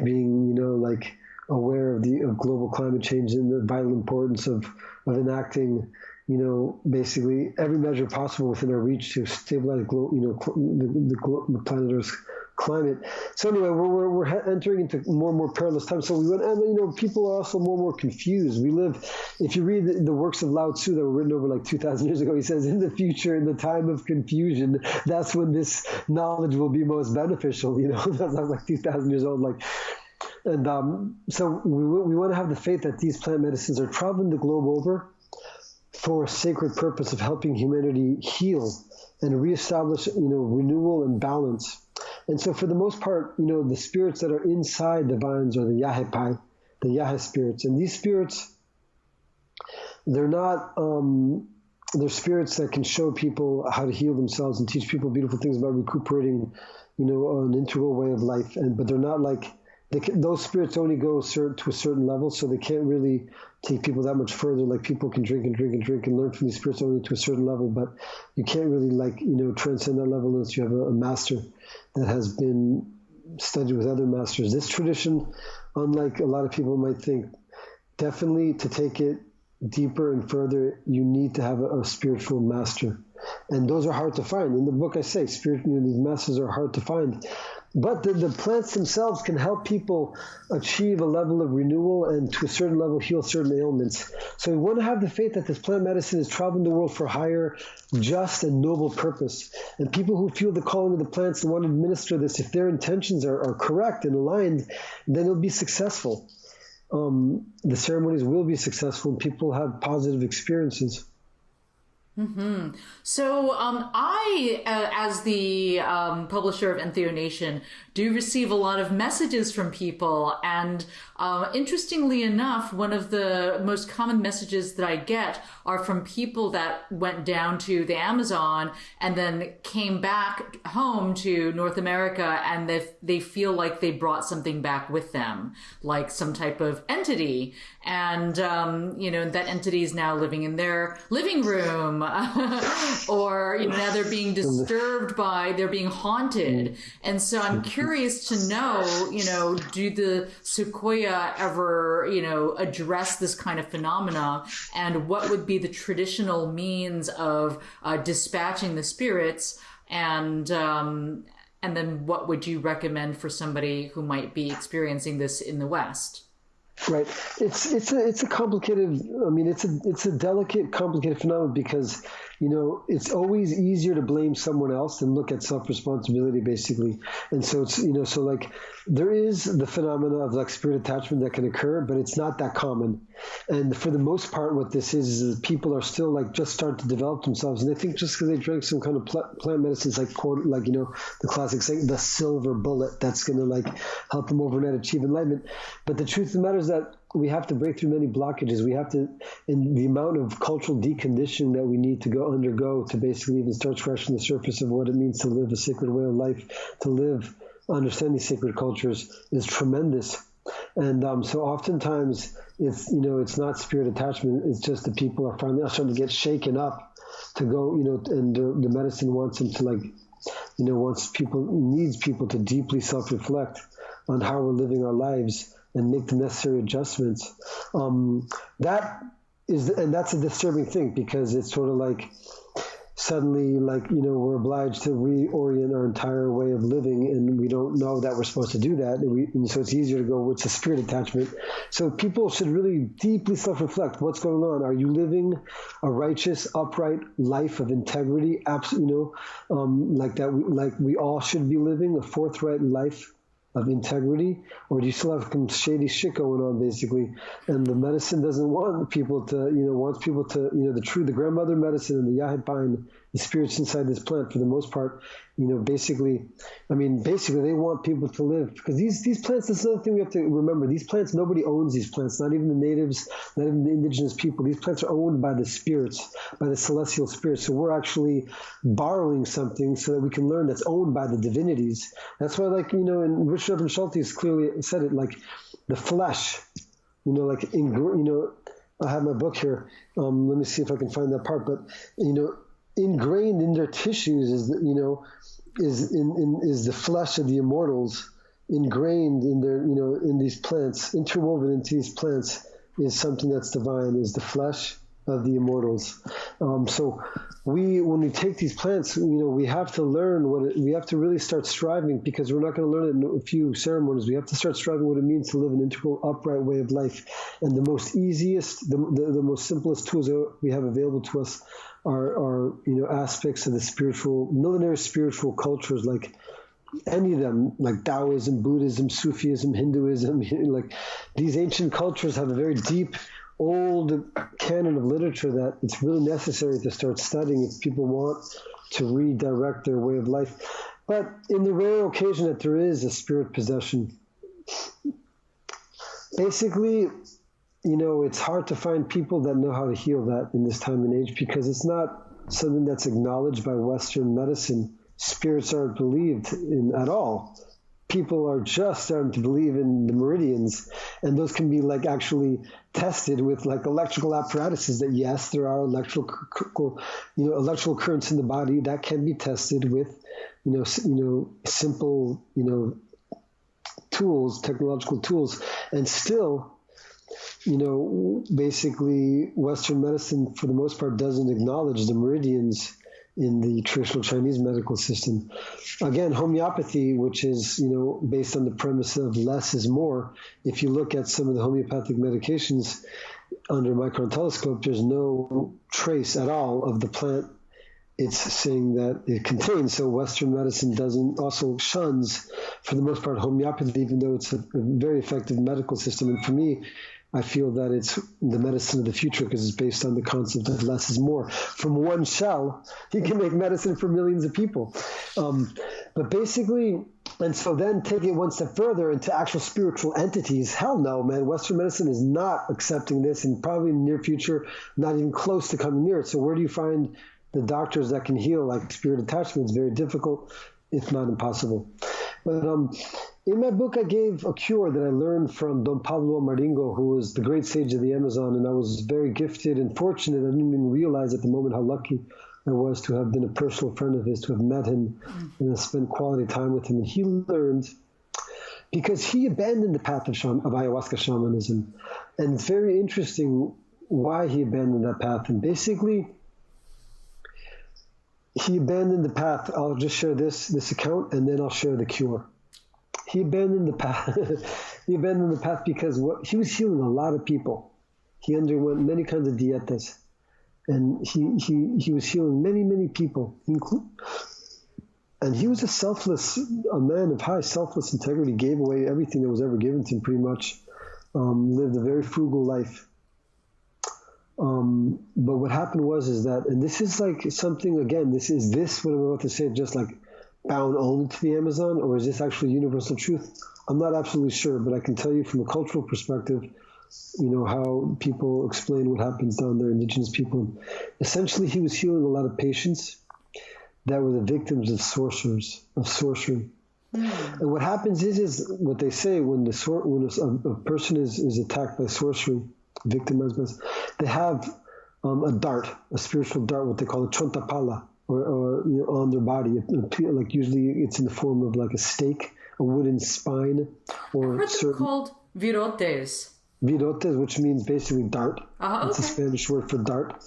being, aware of global climate change and the vital importance of enacting, basically every measure possible within our reach to stabilize, the planet Earth's climate. So anyway, we're entering into more and more perilous times. So we went, and people are also more and more confused. If you read the works of Lao Tzu that were written over like 2,000 years ago, he says, in the future, in the time of confusion, that's when this knowledge will be most beneficial. That's like 2,000 years old. And so we want to have the faith that these plant medicines are traveling the globe over for a sacred purpose of helping humanity heal and reestablish, renewal and balance. And so for the most part, the spirits that are inside the vines are the yagé, the yagé spirits. And these spirits, they're not, they're spirits that can show people how to heal themselves and teach people beautiful things about recuperating, an integral way of life. But they're not like, those spirits only go to a certain level, so they can't really take people that much further. Like people can drink and drink and drink and learn from these spirits only to a certain level, but you can't really transcend that level unless you have a master that has been studied with other masters. This tradition, unlike a lot of people might think, definitely to take it deeper and further, you need to have a spiritual master. And those are hard to find. In the book I say, these masters are hard to find. But the plants themselves can help people achieve a level of renewal and to a certain level heal certain ailments. So we want to have the faith that this plant medicine is traveling the world for higher, just, and noble purpose. And people who feel the calling of the plants and want to administer this, if their intentions are correct and aligned, then it'll be successful. The ceremonies will be successful and people have positive experiences. Mm-hmm. So I, as the publisher of Entheonation, do receive a lot of messages from people. And interestingly enough, one of the most common messages that I get are from people that went down to the Amazon and then came back home to North America, and they feel like they brought something back with them, like some type of entity. And, that entity is now living in their living room or, now they're being disturbed they're being haunted. And so I'm curious to know, do the Sequoia ever, address this kind of phenomena, and what would be the traditional means of dispatching the spirits, and then what would you recommend for somebody who might be experiencing this in the West? Right. It's a complicated, it's a delicate, complicated phenomenon because, it's always easier to blame someone else than look at self-responsibility, basically. And so it's, there is the phenomena of spirit attachment that can occur, but it's not that common. And for the most part, what this is people are still just starting to develop themselves. And they think just because they drank some kind of plant medicines, the classic saying, the silver bullet, that's going to help them overnight achieve enlightenment. But the truth of the matter is that we have to break through many blockages. We have to, in the amount of cultural deconditioning that we need to undergo to basically even start scratching the surface of what it means to live a sacred way of life, to understand these sacred cultures is tremendous. And so oftentimes it's not spirit attachment. It's just the people are finally starting to get shaken up to go, and the medicine wants them to needs people to deeply self-reflect on how we're living our lives and make the necessary adjustments. That's a disturbing thing because it's sort of suddenly we're obliged to reorient our entire way of living, and we don't know that we're supposed to do that. And so it's easier to go with the spirit attachment. So people should really deeply self-reflect. What's going on? Are you living a righteous, upright life of integrity? Absolutely, we all should be living a forthright life of integrity, or do you still have some shady shit going on, basically? And the medicine doesn't want people to, wants people to, the grandmother medicine and the yagé, the spirits inside this plant, for the most part, basically they want people to live, because these plants, that's another thing we have to remember. These plants, nobody owns these plants, not even the natives, not even the indigenous people. These plants are owned by the spirits, by the celestial spirits. So we're actually borrowing something so that we can learn that's owned by the divinities. That's why, and Richard Evans Schultes clearly said it, the flesh, I have my book here. Let me see if I can find that part, but, ingrained in their tissues is the flesh of the immortals. Ingrained in their in these plants, interwoven into these plants, is something that's divine, is the flesh of the immortals. So when we take these plants, we have to learn we have to really start striving, because we're not going to learn it in a few ceremonies. We have to start striving what it means to live an integral, upright way of life. And the most easiest, the most simplest tools that we have available to us are aspects of the millenary spiritual cultures, like any of them, like Taoism, Buddhism, Sufism, Hinduism. Like these ancient cultures have a very deep, old canon of literature that it's really necessary to start studying if people want to redirect their way of life. But in the rare occasion that there is a spirit possession, basically, it's hard to find people that know how to heal that in this time and age, because it's not something that's acknowledged by Western medicine. Spirits aren't believed in at all. People are just starting to believe in the meridians, and those can be like actually tested with like electrical apparatuses. That yes, there are electrical currents in the body that can be tested with, simple, tools, technological tools, and still, basically Western medicine for the most part doesn't acknowledge the meridians in the traditional Chinese medical system. Again, homeopathy, which is, based on the premise of less is more. If you look at some of the homeopathic medications under micron telescope, there's no trace at all of the plant it's saying that it contains. So Western medicine also shuns, for the most part, homeopathy, even though it's a very effective medical system. And for me, I feel that it's the medicine of the future, because it's based on the concept of less is more. From one shell, you can make medicine for millions of people. But basically, and so then take it one step further into actual spiritual entities. Hell no, man. Western medicine is not accepting this, and probably in the near future, not even close to coming near it. So where do you find the doctors that can heal like spirit attachment? It's very difficult, if not impossible. But in my book, I gave a cure that I learned from Don Pablo Maringo, who was the great sage of the Amazon, and I was very gifted and fortunate. I didn't even realize at the moment how lucky I was to have been a personal friend of his, to have met him and have spent quality time with him. And he learned, because he abandoned the path of ayahuasca shamanism, and it's very interesting why he abandoned that path. And basically, he abandoned the path. I'll just share this account, and then I'll share the cure. He abandoned the path. He abandoned the path because he was healing a lot of people. He underwent many kinds of dietas, and he was healing many people. And he was a man of high selfless integrity. Gave away everything that was ever given to him, pretty much. Lived a very frugal life. But what happened is that, and this is like something, again, this what I'm about to say, just like bound only to the Amazon, or is this actually universal truth? I'm not absolutely sure, but I can tell you from a cultural perspective, how people explain what happens down there, indigenous people. Essentially, he was healing a lot of patients that were the victims of sorcery. And what happens is what they say when a person is attacked by sorcery, victimized by, they have a spiritual dart, what they call a chontapala, or on their body. Like usually it's in the form of like a stake, a wooden spine, or I heard them called virotes. Virotes, which means basically dart. It's a Spanish word for dart.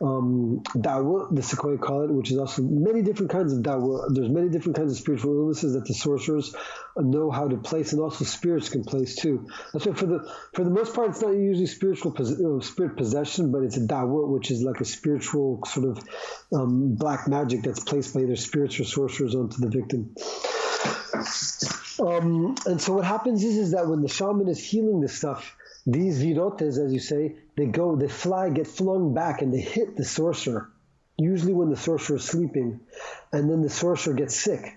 Dawa, the Sequoia call it, which is also many different kinds of dawa. There's many different kinds of spiritual illnesses that the sorcerers know how to place, and also spirits can place too. That's why for the most part, it's not usually spirit possession, but it's a dawa, which is like a spiritual sort of black magic that's placed by either spirits or sorcerers onto the victim. And so what happens is that when the shaman is healing this stuff, these virotes, as you say, they fly, get flung back, and they hit the sorcerer, usually when the sorcerer is sleeping, and then the sorcerer gets sick.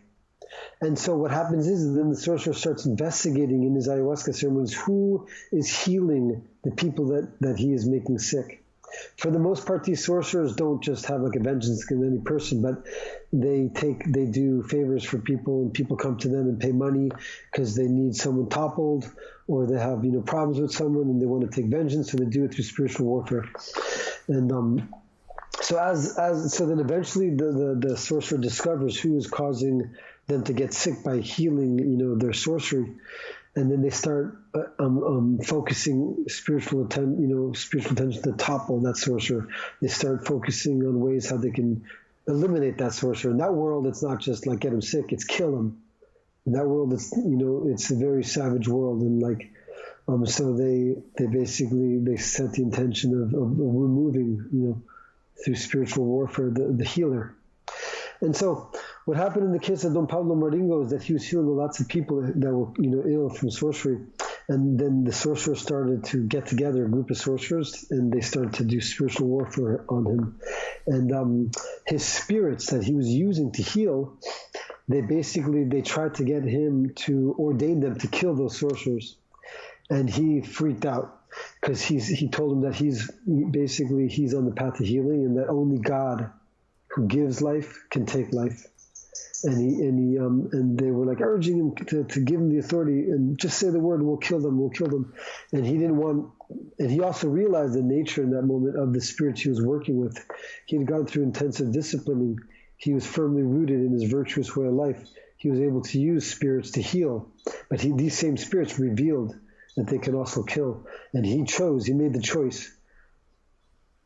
And so what happens is then the sorcerer starts investigating in his ayahuasca ceremonies who is healing the people that he is making sick. For the most part, these sorcerers don't just have like a vengeance against any person, but they do favors for people, and people come to them and pay money because they need someone toppled, or they have problems with someone and they want to take vengeance, so they do it through spiritual warfare. And so then eventually the sorcerer discovers who is causing them to get sick by healing their sorcery. and then they start focusing spiritual attention to topple that sorcerer. They start focusing on ways how they can eliminate that sorcerer. In that world, it's not just like get him sick; it's kill him. In that world, it's a very savage world, and so they set the intention of removing, through spiritual warfare, the healer. And so what happened in the case of Don Pablo Maringo is that he was healing lots of people that were, ill from sorcery. And then the sorcerers started to get together, a group of sorcerers, and they started to do spiritual warfare on him. And his spirits that he was using to heal, they tried to get him to ordain them to kill those sorcerers. And he freaked out because he told them that he's on the path to healing, and that only God who gives life can take life. And they were like urging him to give him the authority and just say the word and we'll kill them. And he didn't want, and he also realized the nature in that moment of the spirits he was working with. He had gone through intensive disciplining. He was firmly rooted in his virtuous way of life. He was able to use spirits to heal, but these same spirits revealed that they can also kill. And he made the choice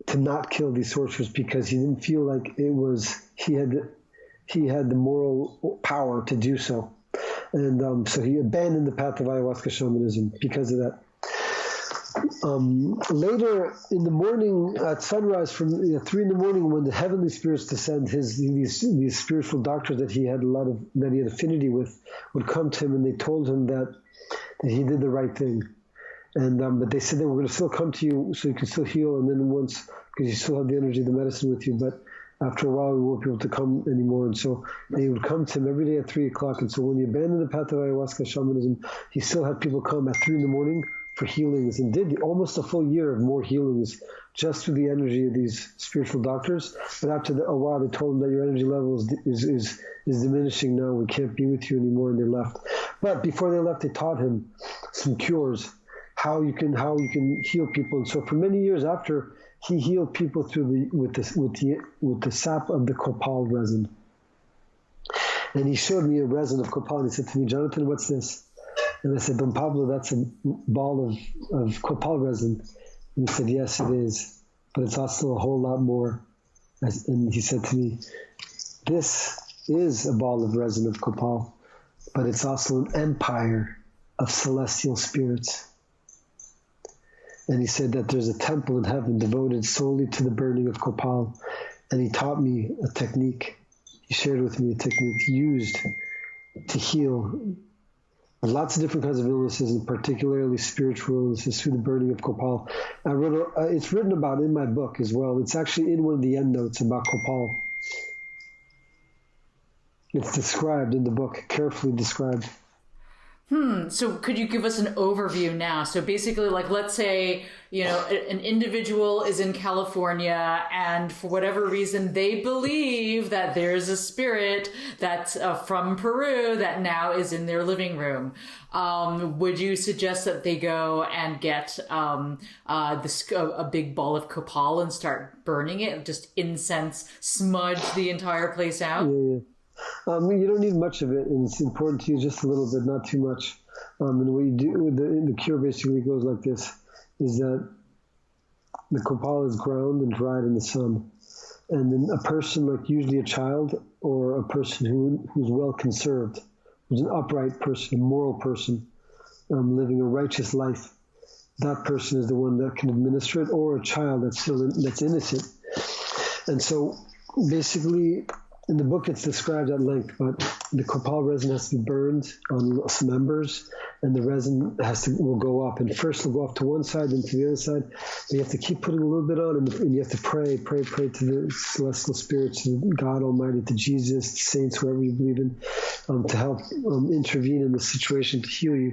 to not kill these sorcerers because he didn't feel like he had the moral power to do so. And so he abandoned the path of ayahuasca shamanism because of that. Later in the morning, at sunrise, from 3 in the morning, when the heavenly spirits descend, these spiritual doctors that he had affinity with would come to him, and they told him that he did the right thing. And but they said they were going to still come to you so you can still heal, and then because you still have the energy of the medicine with you, but after a while we won't be able to come anymore. And so they would come to him every day at 3 o'clock. And so when he abandoned the path of ayahuasca shamanism, he still had people come at 3 in the morning for healings, and did almost a full year of more healings just through the energy of these spiritual doctors. But after a while, they told him that your energy level is diminishing now. We can't be with you anymore, and they left. But before they left, they taught him some cures, how you can heal people. And so for many years after, he healed people with the sap of the copal resin. And he showed me a resin of copal, and he said to me, "Jonathan, what's this?" And I said, "Don Pablo, that's a ball of copal resin." And he said, "Yes, it is, but it's also a whole lot more." And he said to me, "This is a ball of resin of copal, but it's also an empire of celestial spirits." And he said that there's a temple in heaven devoted solely to the burning of copal. And he taught me a technique. He shared with me a technique used to heal lots of different kinds of illnesses, and particularly spiritual illnesses, through the burning of copal. It's written about in my book as well. It's actually in one of the endnotes about copal. It's described in the book, carefully described. So could you give us an overview now? So basically, like, let's say, an individual is in California, and for whatever reason, they believe that there's a spirit that's from Peru that now is in their living room. Would you suggest that they go and get a big ball of copal and start burning it, just incense, smudge the entire place out? Yeah. You don't need much of it, and it's important to use just a little bit, not too much. And what you do, the cure basically goes like this, is that the copal is ground and dried in the sun. And then a person, like usually a child or a person who's well conserved, who's an upright person, a moral person, living a righteous life, that person is the one that can administer it, or a child that's innocent. And so basically, in the book, it's described at length, but the copal resin has to be burned on some embers, and the resin will go up. And first it'll go off to one side, then to the other side. But you have to keep putting a little bit on, and you have to pray to the celestial spirits, to God Almighty, to Jesus, to saints, whoever you believe in, to help intervene in the situation to heal you.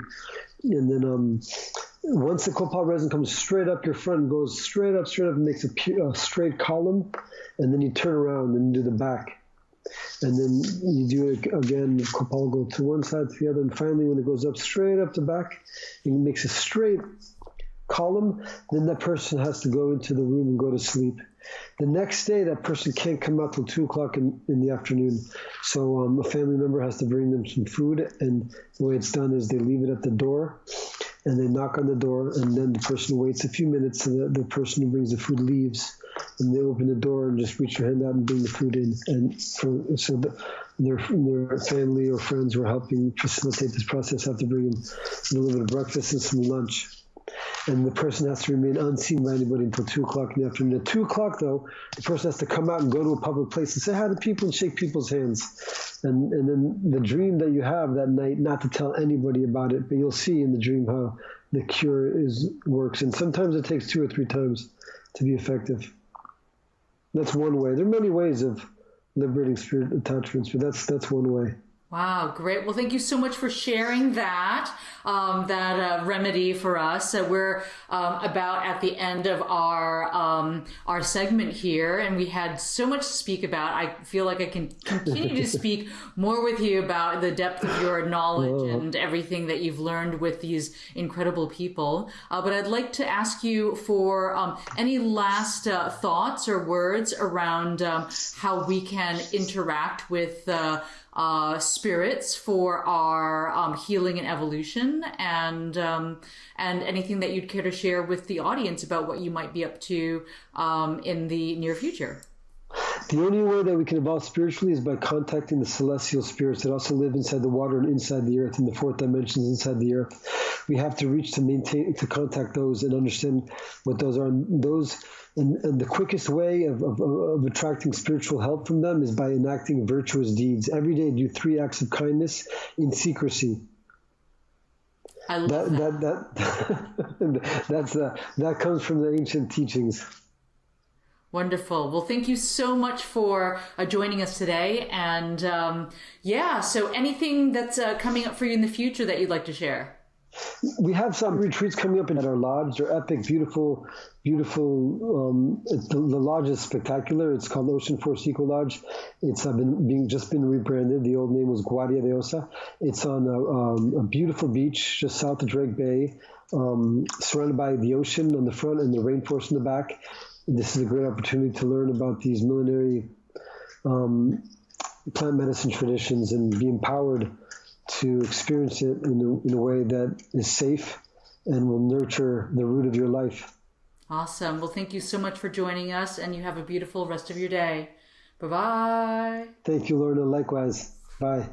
And then once the copal resin comes straight up your front, goes straight up, and makes a straight column, and then you turn around and do the back. And then you do it again, the copal go to one side to the other, and finally when it goes up straight up the back, it makes a straight call them, then that person has to go into the room and go to sleep. The next day, that person can't come out till 2 o'clock in the afternoon. So a family member has to bring them some food, and the way it's done is they leave it at the door, and they knock on the door, and then the person waits a few minutes so that the person who brings the food leaves, and they open the door and just reach their hand out and bring the food in. And their family or friends who are helping facilitate this process have to bring them a little bit of breakfast and some lunch. And the person has to remain unseen by anybody until 2 o'clock in the afternoon. At 2 o'clock, though, the person has to come out and go to a public place and say hi to people and shake people's hands. And then the dream that you have that night, not to tell anybody about it, but you'll see in the dream how the cure works. And sometimes it takes 2 or 3 times to be effective. That's one way. There are many ways of liberating spirit attachments, but that's one way. Wow, great. Well, thank you so much for sharing that remedy for us. We're about at the end of our segment here, and we had so much to speak about. I feel like I can continue to speak more with you about the depth of your knowledge and everything that you've learned with these incredible people. But I'd like to ask you for any last thoughts or words around how we can interact with spirits for our healing and evolution, and anything that you'd care to share with the audience about what you might be up to in the near future. The only way that we can evolve spiritually is by contacting the celestial spirits that also live inside the water and inside the earth, in the 4th dimensions inside the earth. We have to reach to contact those and understand what those are. And the quickest way of attracting spiritual help from them is by enacting virtuous deeds. Every day, do 3 acts of kindness in secrecy. I love that comes from the ancient teachings. Wonderful. Well, thank you so much for joining us today. And so anything that's coming up for you in the future that you'd like to share? We have some retreats coming up at our lodge. They're epic, beautiful. The lodge is spectacular. It's called Ocean Forest Ecolodge. It's just been rebranded. The old name was Guaria de Osa. It's on a beautiful beach just south of Drake Bay, surrounded by the ocean on the front and the rainforest in the back. This is a great opportunity to learn about these millenary plant medicine traditions and be empowered to experience it in a way that is safe and will nurture the root of your life. Awesome. Well, thank you so much for joining us, and you have a beautiful rest of your day. Bye-bye. Thank you, Lorna. Likewise. Bye.